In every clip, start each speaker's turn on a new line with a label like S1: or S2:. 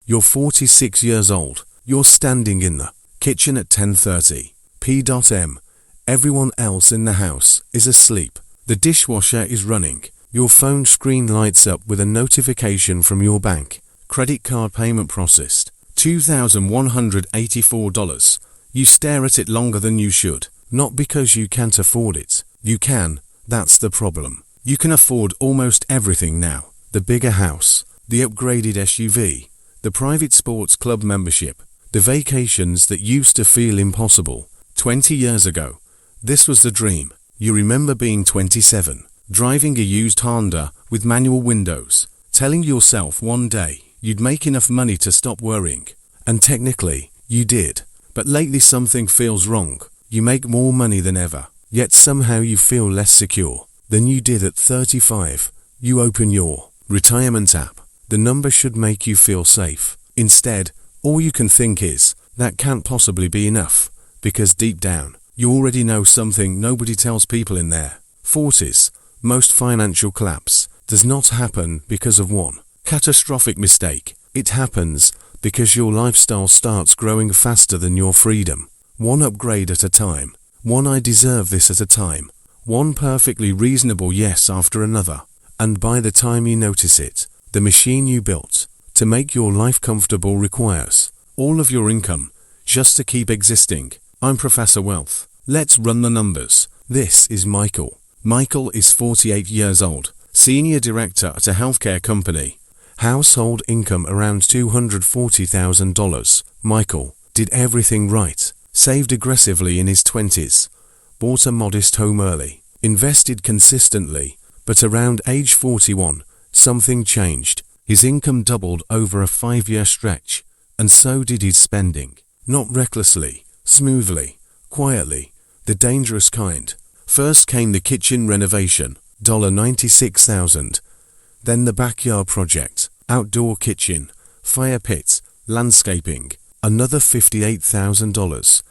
S1: You're 46 years old. You're standing in the kitchen at 10:30 p.m. Everyone else in the house is asleep. The dishwasher is running. Your phone screen lights up with a notification from your bank. Credit card payment processed. $2,184. You stare at it longer than you should. Not because you can't afford it. You can. That's the problem. You can afford almost everything now. The bigger house, the upgraded SUV, the private sports club membership, the vacations that used to feel impossible. 20 years ago, this was the dream. You remember being 27, driving a used Honda with manual windows, telling yourself one day you'd make enough money to stop worrying. And technically, you did. But lately something feels wrong. You make more money than ever, yet somehow you feel less secure than you did at 35. You open your retirement app. The number should make you feel safe. Instead, all you can think is, that can't possibly be enough, because deep down, you already know something nobody tells people in their 40s. Most financial collapse does not happen because of one catastrophic mistake. It happens because your lifestyle starts growing faster than your freedom. One upgrade at a time. One I deserve this at a time. One perfectly reasonable yes after another. And by the time you notice it, the machine you built to make your life comfortable requires all of your income just to keep existing. I'm Professor Wealth. Let's run the numbers. This is Michael. Michael is 48 years old, senior director at a healthcare company. Household income around $240,000. Michael did everything right, saved aggressively in his 20s, bought a modest home early, invested consistently, but around age 41, something changed. His income doubled over a 5-year stretch, and so did his spending. Not recklessly, smoothly, quietly, the dangerous kind. First came the kitchen renovation, $96,000. Then the backyard project, outdoor kitchen, fire pit, landscaping, another $58,000.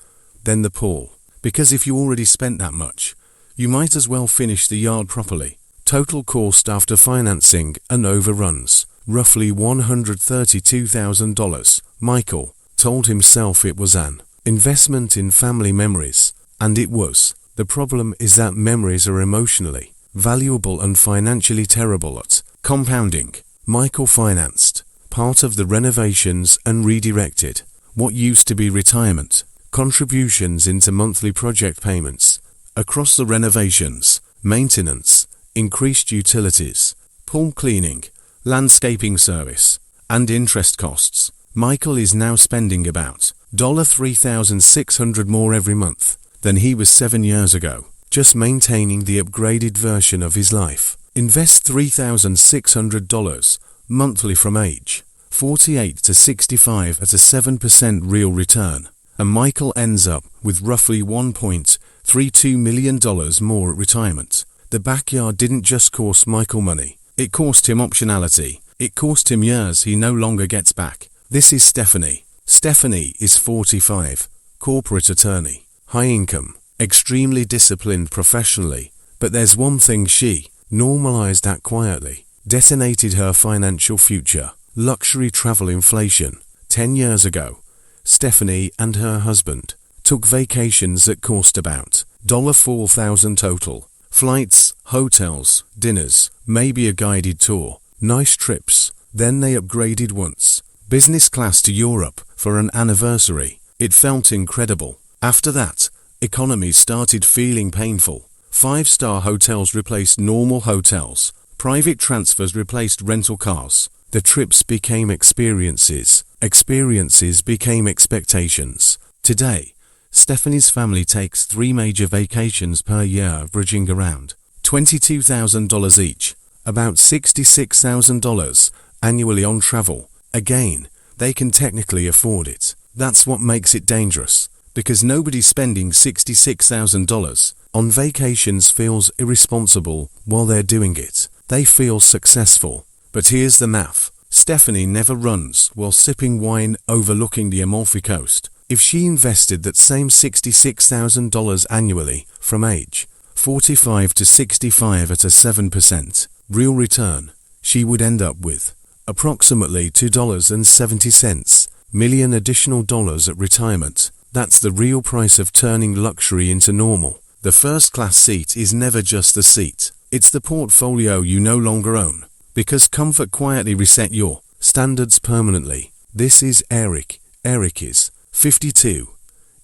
S1: Then the pool, because if you already spent that much, you might as well finish the yard properly. Total cost after financing and overruns, roughly $132,000. Michael told himself it was an investment in family memories, and it was. The problem is that memories are emotionally valuable and financially terrible at compounding. Michael financed part of the renovations and redirected what used to be retirement contributions into monthly project payments. Across the renovations, maintenance, increased utilities, pool cleaning, landscaping service, and interest costs, Michael is now spending about $3,600 more every month than he was 7 years ago, just maintaining the upgraded version of his life. Invest $3,600 monthly from age 48 to 65 at a 7% real return, and Michael ends up with roughly $1.32 million more at retirement. The backyard didn't just cost Michael money, it cost him optionality. It cost him years he no longer gets back. This is Stephanie. Stephanie is 45, corporate attorney, high income, extremely disciplined professionally, but there's one thing she normalized that quietly, detonated her financial future. Luxury travel inflation. 10 years ago, Stephanie and her husband took vacations that cost about $4,000 total. Flights, hotels, dinners, maybe a guided tour, nice trips. Then they upgraded once, business class to Europe for an anniversary. It felt incredible. After that, economies started feeling painful. 5-star hotels replaced normal hotels. Private transfers replaced rental cars. The trips became experiences. Experiences became expectations. Today, Stephanie's family takes 3 major vacations per year, averaging around $22,000 each, about $66,000 annually on travel. Again, they can technically afford it. That's what makes it dangerous, because nobody spending $66,000 on vacations feels irresponsible while they're doing it. They feel successful. But here's the math. Stephanie never runs while sipping wine overlooking the Amalfi Coast. If she invested that same $66,000 annually from age 45 to 65 at a 7% real return, she would end up with approximately $2.70 million additional dollars at retirement. That's the real price of turning luxury into normal. The first-class seat is never just a seat. It's the portfolio you no longer own, because comfort quietly reset your standards permanently. This is Eric. Eric is 52.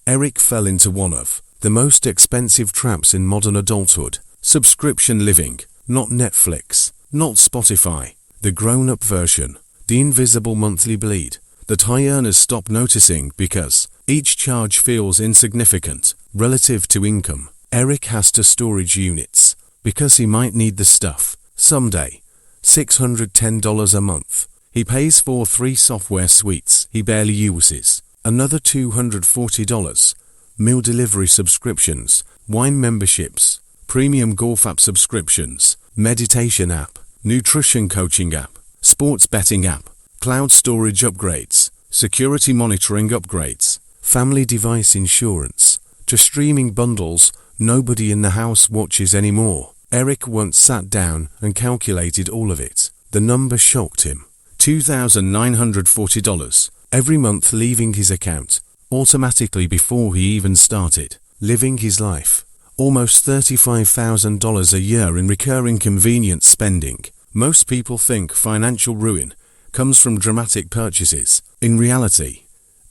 S1: Eric fell into one of the most expensive traps in modern adulthood. Subscription living. Not Netflix, not Spotify. The grown-up version. The invisible monthly bleed that high earners stop noticing because each charge feels insignificant relative to income. Eric has two storage units because he might need the stuff someday. $610 a month. He pays for 3 software suites he barely uses. Another $240. Meal delivery subscriptions, wine memberships, premium golf app subscriptions, meditation app, nutrition coaching app, sports betting app, cloud storage upgrades, security monitoring upgrades, family device insurance, to streaming bundles nobody in the house watches anymore. Eric once sat down and calculated all of it. The number shocked him. $2,940 every month leaving his account automatically before he even started living his life. Almost $35,000 a year in recurring convenience spending. Most people think financial ruin comes from dramatic purchases. In reality,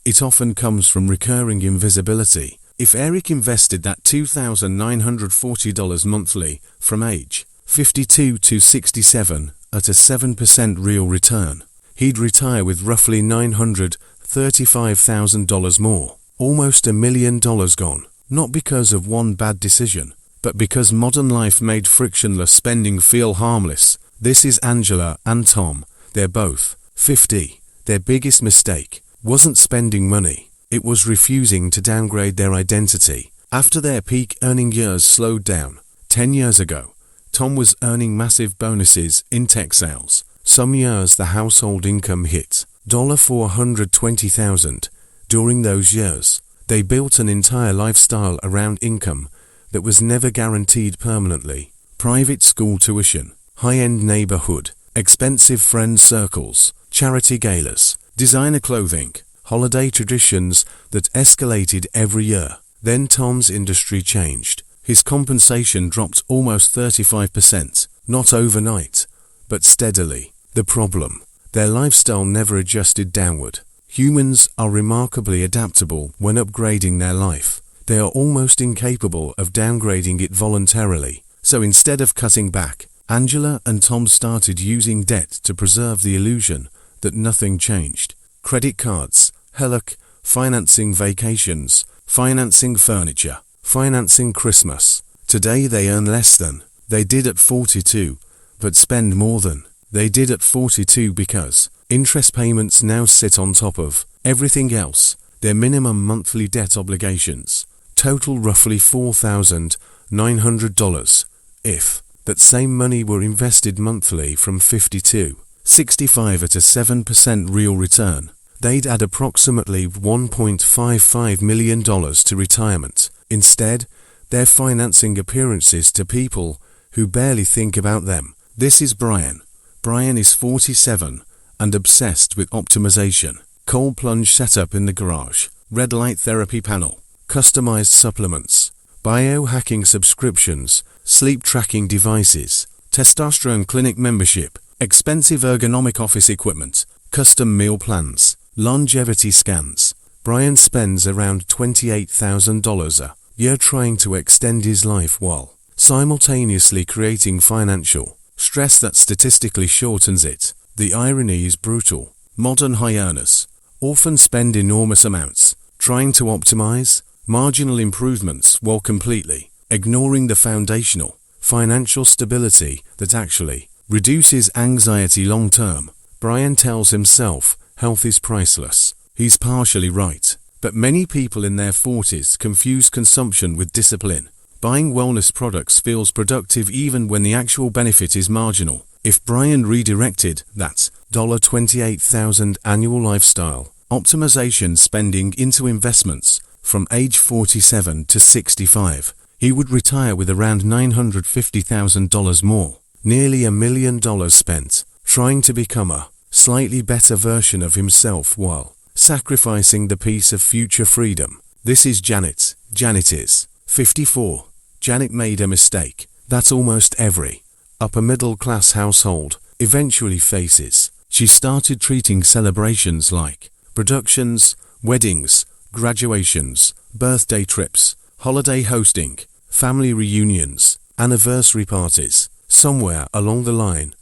S1: it often comes from recurring invisibility. If Eric invested that $2,940 monthly from age 52 to 67 at a 7% real return, he'd retire with roughly $935,000 more. Almost $1 million gone. Not because of one bad decision, but because modern life made frictionless spending feel harmless. This is Angela and Tom. They're both 50. Their biggest mistake wasn't spending money. It was refusing to downgrade their identity. After their peak earning years slowed down 10 years ago, Tom was earning massive bonuses in tech sales. Some years the household income hit $420,000. During those years, they built an entire lifestyle around income that was never guaranteed permanently. Private school tuition, high-end neighborhood, expensive friend circles, charity galas, designer clothing, holiday traditions that escalated every year. Then Tom's industry changed. His compensation dropped almost 35%, not overnight, but steadily. The problem: their lifestyle never adjusted downward. Humans are remarkably adaptable when upgrading their life. They are almost incapable of downgrading it voluntarily. So instead of cutting back, Angela and Tom started using debt to preserve the illusion that nothing changed. Credit cards, HELOC, financing vacations, financing furniture, financing Christmas. Today they earn less than they did at 42, but spend more than they did at 42 because interest payments now sit on top of everything else. Their minimum monthly debt obligations total roughly $4,900. If that same money were invested monthly from 52, 65 at a 7% real return, they'd add approximately $1.55 million to retirement. Instead, they're financing appearances to people who barely think about them. This is Brian. Brian is 47 and obsessed with optimization. Cold plunge setup in the garage, red light therapy panel, customized supplements, biohacking subscriptions, sleep tracking devices, testosterone clinic membership, expensive ergonomic office equipment, custom meal plans, longevity scans. Brian spends around $28,000 a year trying to extend his life while simultaneously creating financial stress that statistically shortens it. The irony is brutal. Modern high earners often spend enormous amounts trying to optimize marginal improvements while completely ignoring the foundational financial stability that actually reduces anxiety long term. Brian tells himself health is priceless. He's partially right, but many people in their 40s confuse consumption with discipline. Buying wellness products feels productive even when the actual benefit is marginal. If Brian redirected that $28,000 annual lifestyle optimization spending into investments from age 47 to 65, he would retire with around $950,000 more. Nearly $1 million spent trying to become a slightly better version of himself while sacrificing the peace of future freedom. This is Janet. Janet is 54. Janet made a mistake that almost every upper-middle-class household eventually faces. She started treating celebrations like productions, weddings, graduations, birthday trips, holiday hosting, family reunions, anniversary parties. Somewhere along the line,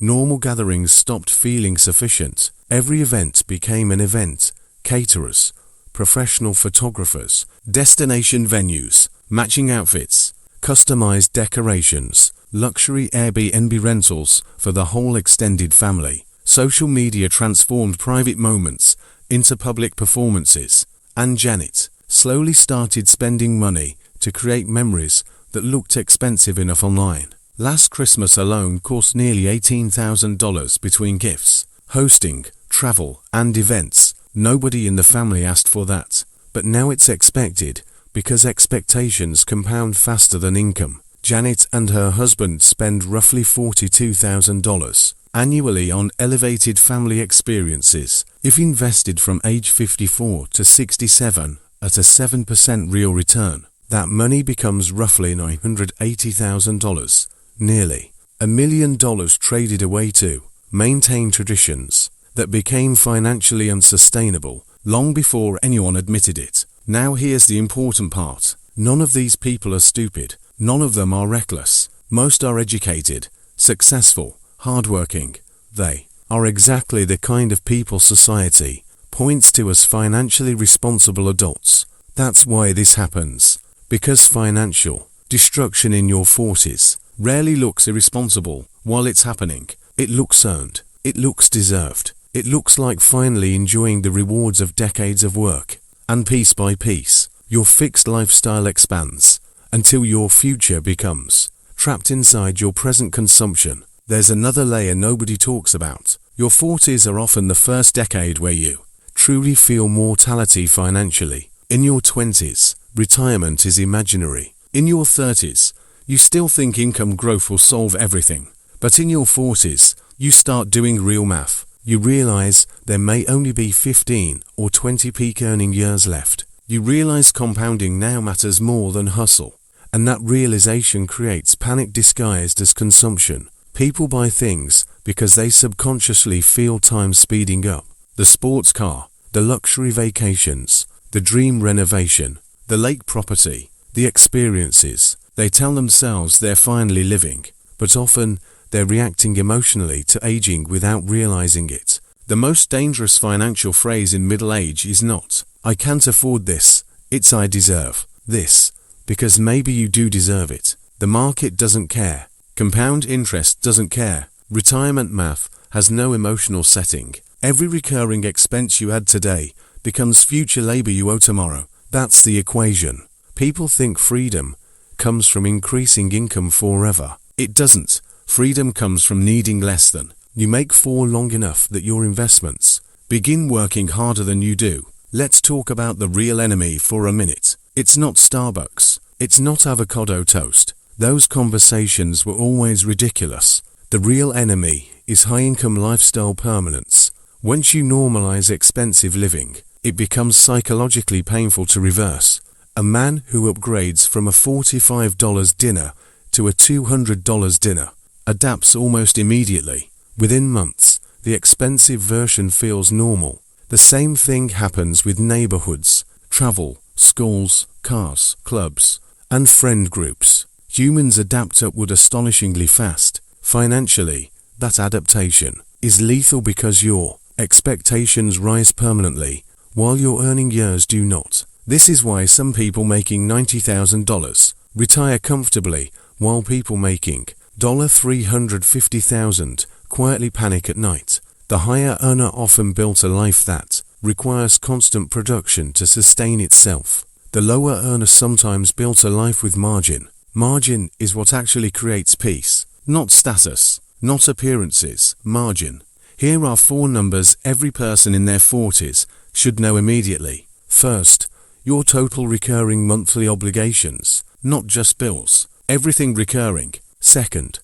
S1: normal gatherings stopped feeling sufficient. Every event became an event. Caterers, professional photographers, destination venues, matching outfits, customized decorations, luxury Airbnb rentals for the whole extended family. Social media transformed private moments into public performances, and Janet slowly started spending money to create memories that looked expensive enough online. Last Christmas alone cost nearly $18,000 between gifts, hosting, travel, and events. Nobody in the family asked for that, but now it's expected because expectations compound faster than income. Janet and her husband spend roughly $42,000 annually on elevated family experiences. If invested from age 54 to 67 at a 7% real return, that money becomes roughly $980,000, nearly $1 million traded away to maintain traditions that became financially unsustainable long before anyone admitted it. Now here's the important part. None of these people are stupid. None of them are reckless. Most are educated, successful, hardworking. They are exactly the kind of people society points to as financially responsible adults. That's why this happens. Because financial destruction in your 40s rarely looks irresponsible while it's happening. It looks earned. It looks deserved. It looks like finally enjoying the rewards of decades of work. And piece by piece, your fixed lifestyle expands until your future becomes trapped inside your present consumption. There's another layer nobody talks about. Your 40s are often the first decade where you truly feel mortality financially. In your 20s, retirement is imaginary. In your 30s, you still think income growth will solve everything. But in your 40s, you start doing real math. You realize there may only be 15 or 20 peak earning years left. You realize compounding now matters more than hustle. And that realization creates panic disguised as consumption. People buy things because they subconsciously feel time speeding up. The sports car, the luxury vacations, the dream renovation, the lake property, the experiences. They tell themselves they're finally living, but often they're reacting emotionally to aging without realizing it. The most dangerous financial phrase in middle age is not, "I can't afford this," it's "I deserve this," because maybe you do deserve it. The market doesn't care. Compound interest doesn't care. Retirement math has no emotional setting. Every recurring expense you add today becomes future labor you owe tomorrow. That's the equation. People think freedom comes from increasing income forever. It doesn't. Freedom comes from needing less than you make for long enough that your investments begin working harder than you do. Let's talk about the real enemy for a minute. It's not Starbucks. It's not avocado toast. Those conversations were always ridiculous. The real enemy is high-income lifestyle permanence. Once you normalize expensive living, it becomes psychologically painful to reverse. A man who upgrades from a $45 dinner to a $200 dinner adapts almost immediately. Within months, the expensive version feels normal. The same thing happens with neighborhoods, travel, schools, cars, clubs, and friend groups. Humans adapt upward astonishingly fast. Financially, that adaptation is lethal because your expectations rise permanently, while your earning years do not. This is why some people making $90,000 retire comfortably, while people making $350,000 quietly panic at night. The higher earner often built a life that requires constant production to sustain itself. The lower earner sometimes built a life with margin. Margin is what actually creates peace. Not status, not appearances, margin. Here are 4 numbers every person in their 40s should know immediately. First, your total recurring monthly obligations, not just bills. Everything recurring. Second,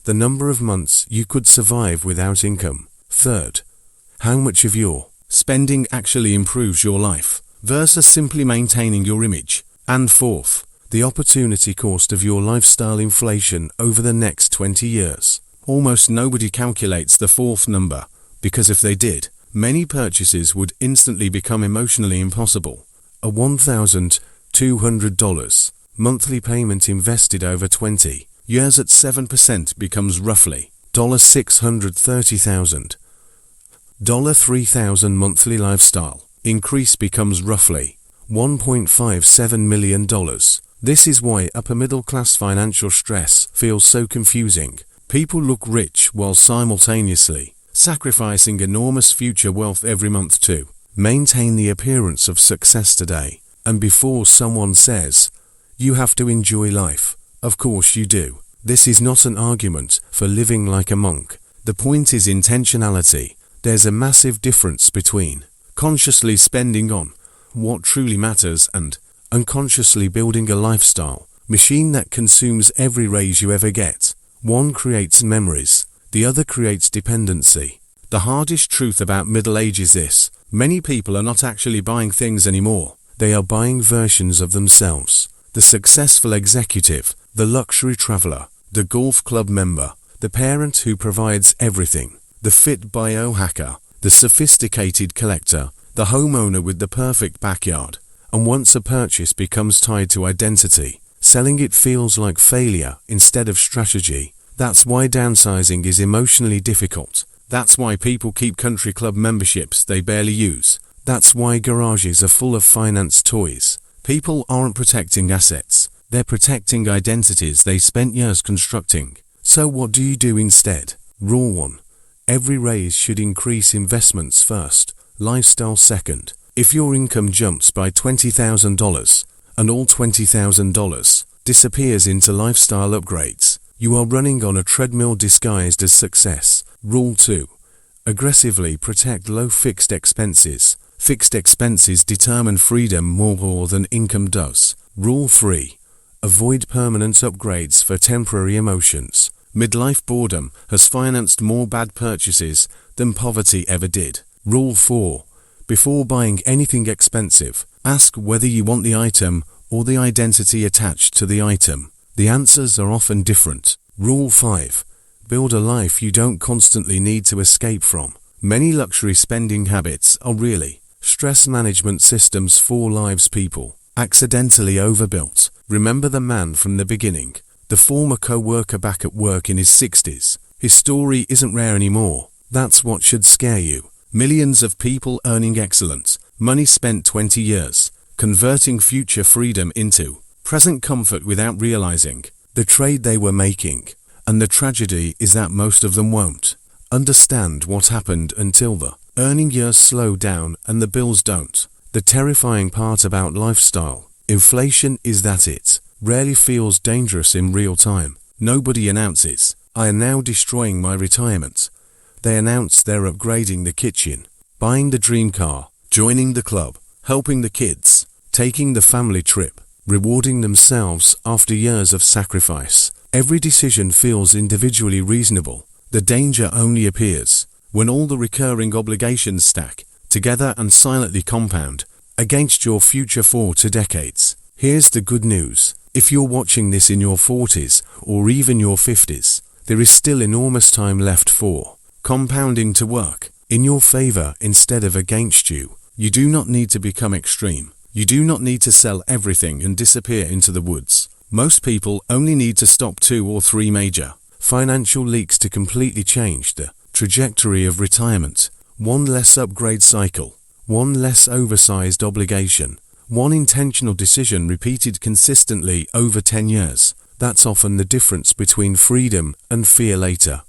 S1: the number of months you could survive without income. Third, how much of your spending actually improves your life versus simply maintaining your image. And fourth, the opportunity cost of your lifestyle inflation over the next 20 years. Almost nobody calculates the fourth number, because if they did, many purchases would instantly become emotionally impossible. A $1,200 monthly payment invested over 20 years at 7% becomes roughly $630,000. $3,000 monthly lifestyle increase becomes roughly $1.57 million. This is why upper middle class financial stress feels so confusing. People look rich while simultaneously sacrificing enormous future wealth every month to maintain the appearance of success today. And before someone says, you have to enjoy life, of course you do. This is not an argument for living like a monk. The point is intentionality. There's a massive difference between consciously spending on what truly matters and unconsciously building a lifestyle machine that consumes every raise you ever get. One creates memories, the other creates dependency. The hardest truth about middle age is this: many people are not actually buying things anymore. They are buying versions of themselves. The successful executive, the luxury traveler, the golf club member, the parent who provides everything, the fit biohacker, the sophisticated collector, the homeowner with the perfect backyard. And once a purchase becomes tied to identity, selling it feels like failure instead of strategy. That's why downsizing is emotionally difficult. That's why people keep country club memberships they barely use. That's why garages are full of finance toys. People aren't protecting assets. They're protecting identities they spent years constructing. So what do you do instead? Rule 1. Every raise should increase investments first, lifestyle second. If your income jumps by $20,000 and all $20,000 disappears into lifestyle upgrades, you are running on a treadmill disguised as success. Rule 2. Aggressively protect low fixed expenses. Fixed expenses determine freedom more than income does. Rule 3. Avoid permanent upgrades for temporary emotions. Midlife boredom has financed more bad purchases than poverty ever did. Rule 4. Before buying anything expensive, ask whether you want the item or the identity attached to the item. The answers are often different. Rule 5. Build a life you don't constantly need to escape from. Many luxury spending habits are really stress management systems for lives people accidentally overbuilt. Remember the man from the beginning, the former co-worker back at work in his 60s. His story isn't rare anymore. That's what should scare you. Millions of people earning excellent money spent 20 years, converting future freedom into present comfort without realizing the trade they were making. And the tragedy is that most of them won't understand what happened until the earning years slow down and the bills don't. The terrifying part about lifestyle inflation is that it rarely feels dangerous in real time. Nobody announces, I am now destroying my retirement. They announce they're upgrading the kitchen, buying the dream car, joining the club, helping the kids, taking the family trip, rewarding themselves after years of sacrifice. Every decision feels individually reasonable. The danger only appears when all the recurring obligations stack together and silently compound against your future for 2 decades. Here's the good news. If you're watching this in your 40s or even your 50s, there is still enormous time left for compounding to work in your favor instead of against you. You do not need to become extreme. You do not need to sell everything and disappear into the woods. Most people only need to stop 2 or 3 major financial leaks to completely change the trajectory of retirement. 1 less upgrade cycle, 1 less oversized obligation, 1 intentional decision repeated consistently over 10 years. That's often the difference between freedom and fear later.